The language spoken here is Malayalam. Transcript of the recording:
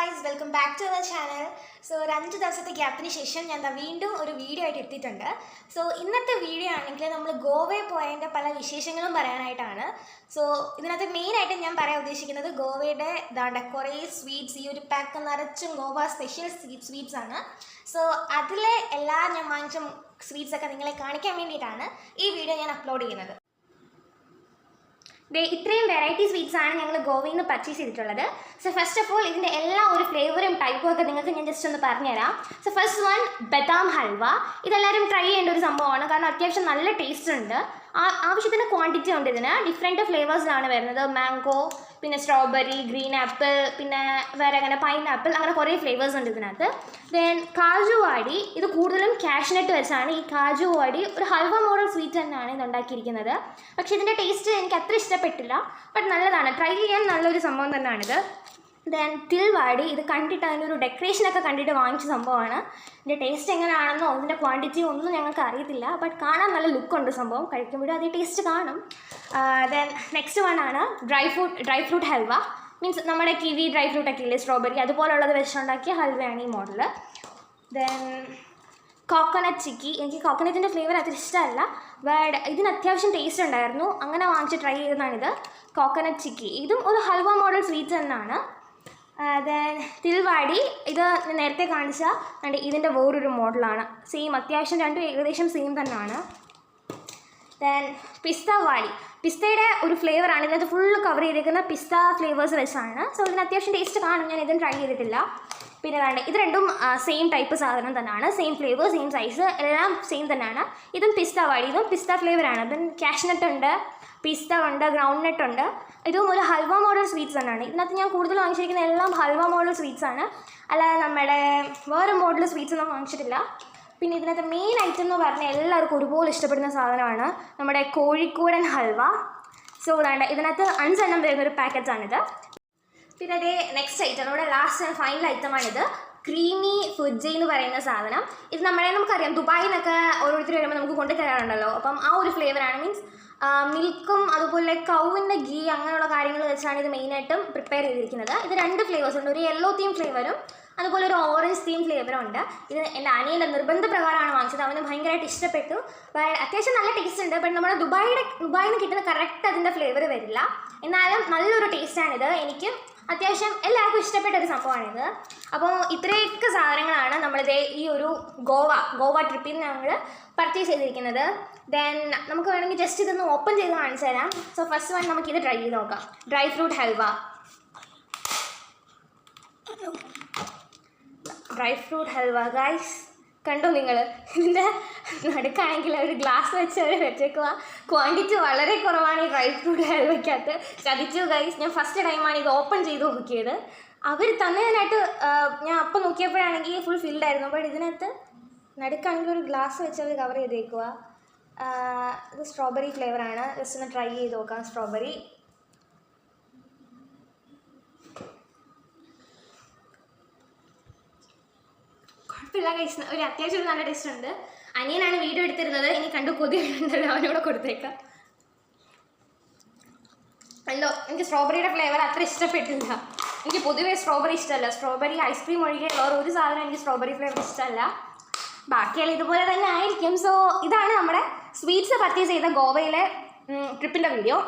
guys, welcome back to our channel. So, ഒരു 5 ദിവസത്തെ ഗ്യാപ്പിന് ശേഷം ഞാൻ വീണ്ടും ഒരു വീഡിയോ ആയിട്ട് എത്തിയിട്ടുണ്ട്. സോ ഇന്നത്തെ വീഡിയോ ആണെങ്കിൽ നമ്മൾ ഗോവയിൽ പോയതിൻ്റെ പല വിശേഷങ്ങളും പറയാനായിട്ടാണ്. സോ ഇതിനകത്ത് മെയിനായിട്ട് ഞാൻ പറയാൻ ഉദ്ദേശിക്കുന്നത് ഗോവയുടെ കുറേ സ്വീറ്റ്സ്, ഈ ഒരു പാക്ക് നിറച്ചും ഗോവ സ്പെഷ്യൽ സ്വീറ്റ്സ് ആണ്. സോ അതിലെ ഞാൻ വാങ്ങിച്ച സ്വീറ്റ്സൊക്കെ നിങ്ങളെ കാണിക്കാൻ വേണ്ടിയിട്ടാണ് ഈ വീഡിയോ ഞാൻ അപ്ലോഡ് ചെയ്യുന്നത്. ഇത്രയും വെറൈറ്റി സ്വീറ്റ്സ് ആണ് ഞങ്ങൾ ഗോവയിൽ നിന്ന് പർച്ചേസ് ചെയ്തിട്ടുള്ളത്. സോ ഫസ്റ്റ് ഓഫ് ഓൾ ഇതിൻ്റെ എല്ലാ ഒരു ഫ്ലേവറും ടൈപ്പും ഒക്കെ നിങ്ങൾക്ക് ഞാൻ ജസ്റ്റ് ഒന്ന് പറഞ്ഞുതരാം. സോ ഫസ്റ്റ് വൺ ബദാം ഹൽവ. ഇതെല്ലാവരും ട്രൈ ചെയ്യേണ്ട ഒരു സംഭവമാണ്, കാരണം അത്യാവശ്യം നല്ല ടേസ്റ്റ് ഉണ്ട്. ആവശ്യത്തിന് ക്വാണ്ടിറ്റി ഉണ്ട്. ഇതിന് ഡിഫറെൻറ്റ് ഫ്ലേവേഴ്സിലാണ് വരുന്നത്. മാംഗോ, പിന്നെ സ്ട്രോബെറി, ഗ്രീൻ ആപ്പിൾ, പിന്നെ വേറെ അങ്ങനെ പൈനാപ്പിൾ, അങ്ങനെ കുറേ ഫ്ലേവേഴ്സ് ഉണ്ട് ഇതിനകത്ത്. ദെൻ കാജു വാടി. ഇത് കൂടുതലും കാഷ്നട്ട് വെച്ചാണ് ഈ കാജു വാടി. ഒരു ഹൽവ മോഡൽ സ്വീറ്റ് തന്നെയാണ് ഇത് ഉണ്ടാക്കിയിരിക്കുന്നത്. പക്ഷേ ഇതിൻ്റെ ടേസ്റ്റ് എനിക്ക് അത്ര ഇഷ്ടപ്പെട്ടില്ല, ബട്ട് നല്ലതാണ്, ട്രൈ ചെയ്യാൻ നല്ലൊരു സംഭവം തന്നെയാണിത്. ദെൻ തിൽവാടി. ഇത് കണ്ടിട്ട് അതിൻ്റെ ഒരു ഡെക്കറേഷനൊക്കെ കണ്ടിട്ട് വാങ്ങിച്ച സംഭവമാണ്. ഇതിൻ്റെ ടേസ്റ്റ് എങ്ങനെയാണെന്നോ ഇതിൻ്റെ ക്വാണ്ടിറ്റി ഒന്നും ഞങ്ങൾക്ക് അറിയത്തില്ല, ബട്ട് കാണാൻ നല്ല ലുക്കുണ്ട് സംഭവം. കഴിക്കുമ്പോഴും അതേ ടേസ്റ്റ് കാണും. ദെൻ നെക്സ്റ്റ് വൺ ആണ് ഡ്രൈ ഫ്രൂട്ട് ഹൽവ. മീൻസ് നമ്മുടെ കിവി ഡ്രൈ ഫ്രൂട്ടൊക്കെ ഇല്ലേ, സ്ട്രോബെറി അതുപോലുള്ളത് വെച്ചുണ്ടാക്കിയ ഹൽവയാണ് ഈ മോഡൽ. ദെൻ കോക്കനട്ട് ചിക്കി. എനിക്ക് കോക്കനട്ടിൻ്റെ ഫ്ലേവർ അത്ര ഇഷ്ടമല്ല, ബട്ട് ഇതിന് അത്യാവശ്യം ടേസ്റ്റ് ഉണ്ടായിരുന്നു, അങ്ങനെ വാങ്ങിച്ച് ട്രൈ ചെയ്തതാണിത്. കോക്കനട്ട് ചിക്കി ഇതും ഒരു ഹൽവ മോഡൽ സ്വീറ്റ് തന്നെയാണ്. ദെൻ തിൽവാടി. ഇത് നേരത്തെ കാണിച്ചാൽ ഇതിൻ്റെ വേറൊരു മോഡലാണ്. സെയിം, അത്യാവശ്യം രണ്ടും ഏകദേശം സെയിം തന്നെയാണ്. ദെൻ പിസ്തവാടി. പിസ്തയുടെ ഒരു ഫ്ലേവറാണ് ഇതിനകത്ത് ഫുള്ള് കവർ ചെയ്തിരിക്കുന്ന പിസ്ത ഫ്ലേവേഴ്സ് വെച്ചാണ്. സോ ഇതിന് അത്യാവശ്യം ടേസ്റ്റ് കാണും. ഞാൻ ഇതും ട്രൈ ചെയ്തിട്ടില്ല. പിന്നെ ഇത് രണ്ടും സെയിം ടൈപ്പ് സാധനം തന്നെയാണ്, സെയിം ഫ്ലേവർ, സെയിം സൈസ്, എല്ലാം സെയിം തന്നെയാണ്. ഇതും പിസ്തവാടി. ഇതും പിസ്ത ഫ്ലേവറാണ്. ദെൻ കാഷ്നട്ട് ഉണ്ട്, പിസ്ത ഉണ്ട്, ഗ്രൗണ്ട് നട്ട് ഉണ്ട്. ഇതും ഒരു ഹൽവ മോഡൽ സ്വീറ്റ്സ് തന്നെയാണ്. ഇതിനകത്ത് ഞാൻ കൂടുതൽ വാങ്ങിച്ചിരിക്കുന്ന എല്ലാം ഹൽവ മോഡൽ സ്വീറ്റ്സ് ആണ്, അല്ലാതെ നമ്മുടെ വേറെ മോഡൽ സ്വീറ്റ്സ് ഒന്നും വാങ്ങിച്ചിട്ടില്ല. പിന്നെ ഇതിനകത്ത് മെയിൻ ഐറ്റം എന്ന് പറഞ്ഞാൽ എല്ലാവർക്കും ഒരുപോലെ ഇഷ്ടപ്പെടുന്ന സാധനമാണ് നമ്മുടെ കോഴിക്കോടൻ ഹൽവ. സോ ഇതിനകത്ത് 5 എണ്ണം വരുന്നൊരു പാക്കറ്റാണിത്. പിന്നെ അതേ നെക്സ്റ്റ് ഐറ്റം, നമ്മുടെ ലാസ്റ്റ് ആൻഡ് ഫൈനൽ ഐറ്റമാണിത്, ക്രീമി ഫുഡ്ജി എന്ന് പറയുന്ന സാധനം. ഇത് നമുക്കറിയാം, ദുബായിൽ നിന്നൊക്കെ ഓരോരുത്തർ വരുമ്പോൾ നമുക്ക് കൊണ്ടു തരാറുണ്ടല്ലോ. അപ്പം ആ ഒരു ഫ്ലേവറാണ്. മീൻസ് മിൽക്കും അതുപോലെ കൗവിൻ്റെ ഗീ അങ്ങനെയുള്ള കാര്യങ്ങൾ വെച്ചാണ് ഇത് മെയിനായിട്ടും പ്രിപ്പയർ ചെയ്തിരിക്കുന്നത്. ഇത് 2 ഫ്ലേവേഴ്സ് ഉണ്ട്, ഒരു യെല്ലോ തീം ഫ്ലേവറും അതുപോലെ ഒരു ഓറഞ്ച് തീം ഫ്ലേവറും ഉണ്ട്. ഇത് എൻ്റെ അനിയൻ്റെ നിർബന്ധപ്രകാരമാണ് വാങ്ങിച്ചത്, അവന് ഭയങ്കരമായിട്ട് ഇഷ്ടപ്പെട്ടു. അത്യാവശ്യം നല്ല ടേസ്റ്റ് ഉണ്ട്, ബട്ട് നമ്മുടെ ദുബായിൽ നിന്ന് കിട്ടുന്ന കറക്റ്റ് അതിൻ്റെ ഫ്ലേവർ വരില്ല. എന്നാലും നല്ലൊരു ടേസ്റ്റാണിത്. എനിക്ക് അത്യാവശ്യം എല്ലാവർക്കും ഇഷ്ടപ്പെട്ട ഒരു സംഭവമാണിത്. അപ്പോൾ ഇത്രയൊക്കെ സാധനങ്ങളാണ് നമ്മളിതേ ഈ ഒരു ഗോവ ട്രിപ്പിൽ നിന്ന് ഞങ്ങൾ പർച്ചേസ് ചെയ്തിരിക്കുന്നത്. ദെൻ നമുക്ക് വേണമെങ്കിൽ ജസ്റ്റ് ഇതൊന്ന് ഓപ്പൺ ചെയ്ത് കാണിച്ചു തരാം. സോ ഫസ്റ്റ് വൺ നമുക്കിത് ട്രൈ ചെയ്ത് നോക്കാം. Dry fruit halwa. Dry fruit halwa guys, കണ്ടോ നിങ്ങൾ? ഇതിൻ്റെ നടുക്കാണെങ്കിൽ ഒരു ഗ്ലാസ് വെച്ച് അവർ വെച്ചേക്കുക. ക്വാണ്ടിറ്റി വളരെ കുറവാണ് ഈ ഡ്രൈ ഫ്രൂട്ട് ഹൽവയ്ക്കകത്ത്. ചതിച്ചു ഗൈസ്, ഞാൻ ഫസ്റ്റ് ടൈമാണ് ഇത് ഓപ്പൺ ചെയ്ത് നോക്കിയത്. അവർ തന്നതിനായിട്ട് ഞാൻ അപ്പം നോക്കിയപ്പോഴാണെങ്കിൽ ഫുൾ ഫിൽഡ് ആയിരുന്നു, ബട്ട് ഇതിനകത്ത് നടുക്കാണെങ്കിൽ ഒരു ഗ്ലാസ് വെച്ച് അവർ കവർ ചെയ്തേക്കുക. ഇത് സ്ട്രോബെറി ഫ്ലേവറാണ്. ജസ്റ്റ് ഒന്ന് ട്രൈ ചെയ്ത് നോക്കാം. സ്ട്രോബെറി കുഴപ്പമില്ല ഗൈസ്, ഒരു അത്യാവശ്യം നല്ല ടേസ്റ്റ് ഉണ്ട്. അനിയനാണ് വീഡിയോ എടുത്തിരുന്നത്, ഇനി കണ്ടു കൊതിയുണ്ടല്ലോ, അവനോട് കൊടുത്തേക്കാം. എന്തോ എനിക്ക് സ്ട്രോബെറിയുടെ ഫ്ലേവർ അത്ര ഇഷ്ടപ്പെട്ടില്ല. എനിക്ക് പൊതുവേ സ്ട്രോബെറി ഇഷ്ടമല്ല. സ്ട്രോബെറി ഐസ്ക്രീം ഒഴികെ വേറെ ഒരു സാധനം എനിക്ക് സ്ട്രോബെറി ഫ്ലേവർ ഇഷ്ടമല്ല. ബാക്കിയെല്ലാം ഇതുപോലെ തന്നെ ആയിരിക്കും. സോ ഇതാണ് നമ്മുടെ സ്വീറ്റ്സ് പർച്ചേസ് ചെയ്ത ഗോവയിലെ ട്രിപ്പിൻ്റെ വീഡിയോ.